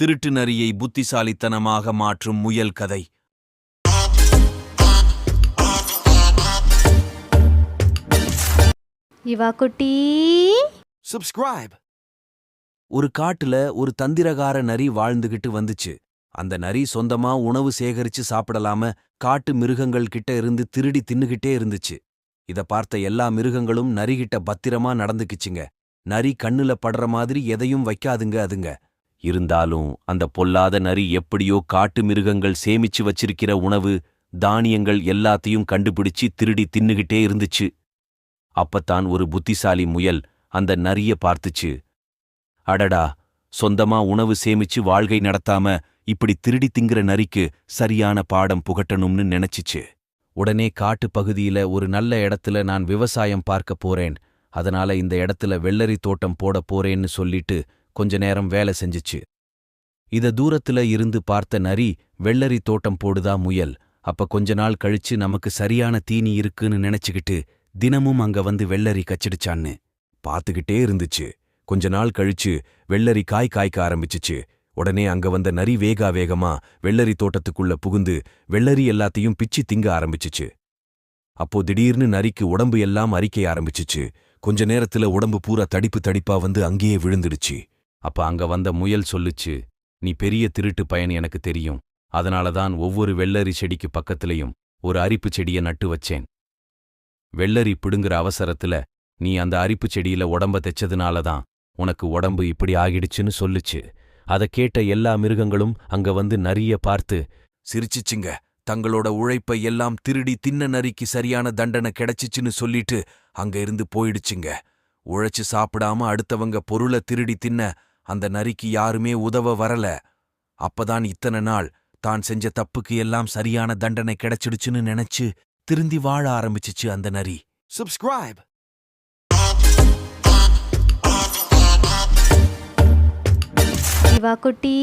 திருட்டு நரியை புத்திசாலித்தனமாக மாற்றும் முயல் கதை. இவா குட்டி சப்ஸ்கிரைப். ஒரு காட்டுல ஒரு தந்திரகார நரி வாழ்ந்துகிட்டு வந்துச்சு. அந்த நரி சொந்தமா உணவு சேகரிச்சு சாப்பிடலாம காட்டு மிருகங்கள் கிட்ட இருந்து திருடி தின்னுகிட்டே இருந்துச்சு. இத பார்த்த எல்லா மிருகங்களும் நரிகிட்ட பத்திரமா நடந்துக்கிச்சுங்க. நரி கண்ணுல படுற மாதிரி எதையும் வைக்காதுங்க அதுங்க. இருந்தாலும் அந்த பொல்லாத நரி எப்படியோ காட்டு மிருகங்கள் சேமிச்சு வச்சிருக்கிற உணவு தானியங்கள் எல்லாத்தையும் கண்டுபிடிச்சு திருடி தின்னுகிட்டே இருந்துச்சு. அப்பத்தான் ஒரு புத்திசாலி முயல் அந்த நரிய பார்த்துச்சு. அடடா, சொந்தமா உணவு சேமிச்சு வாழ்க்கை நடத்தாம இப்படி திருடி திங்கிற நரிக்கு சரியான பாடம் புகட்டணும்னு நினைச்சிச்சு. உடனே காட்டு பகுதியில ஒரு நல்ல இடத்துல நான் விவசாயம் பார்க்க போறேன், அதனால இந்த இடத்துல வெள்ளரி தோட்டம் போட போறேன்னு சொல்லிட்டு கொஞ்ச நேரம் வேலை செஞ்சுச்சு. இத தூரத்துல இருந்து பார்த்த நரி வெள்ளரி தோட்டம் போடுதா முயல். அப்ப கொஞ்ச நாள் கழிச்சு நமக்கு சரியான தீனி இருக்குன்னு நினைச்சுக்கிட்டு தினமும் அங்க வந்து வெள்ளரி கச்சிடுச்சான்னு பார்த்துக்கிட்டே இருந்துச்சு. கொஞ்ச நாள் கழிச்சு வெள்ளரி காய்க்க ஆரம்பிச்சுச்சு. உடனே அங்க வந்த நரி வேகமா வெள்ளரி தோட்டத்துக்குள்ள புகுந்து வெள்ளரி எல்லாத்தையும் பிச்சு திங்க ஆரம்பிச்சுச்சு. அப்போ திடீர்னு நரிக்கு உடம்பு எல்லாம் அரிக்க ஆரம்பிச்சுச்சு. கொஞ்ச நேரத்துல உடம்பு பூரா தடிப்பா வந்து அங்கேயே விழுந்துடுச்சு. அப்ப அங்க வந்த முயல் சொல்லுச்சு, நீ பெரிய திருட்டு பயன் எனக்கு தெரியும், அதனாலதான் ஒவ்வொரு வெள்ளரி செடிக்கு பக்கத்திலையும் ஒரு அரிப்பு செடிய நட்டு வச்சேன். வெள்ளரி பிடுங்குற அவசரத்துல நீ அந்த அரிப்பு செடியில உடம்ப தெச்சதுனாலதான் உனக்கு உடம்பு இப்படி ஆகிடுச்சுன்னு சொல்லுச்சு. அத கேட்ட எல்லா மிருகங்களும் அங்க வந்து நரிய பார்த்து சிரிச்சிச்சுங்க. தங்களோட உழைப்பை எல்லாம் திருடி தின்ன நரிக்கு சரியான தண்டனை கிடைச்சிச்சுன்னு சொல்லிட்டு அங்க இருந்து போயிடுச்சுங்க. உழைச்சு சாப்பிடாம அடுத்தவங்க பொருளை திருடி தின்ன அந்த நரிக்கு யாருமே உதவ வரல. அப்பதான் இத்தனை நாள் தான் செஞ்ச தப்புக்கு எல்லாம் சரியான தண்டனை கிடைச்சிடுச்சுன்னு நினைச்சு திருந்தி வாழ ஆரம்பிச்சுச்சு அந்த நரி. சப்ஸ்கிரைப். இவா குட்டி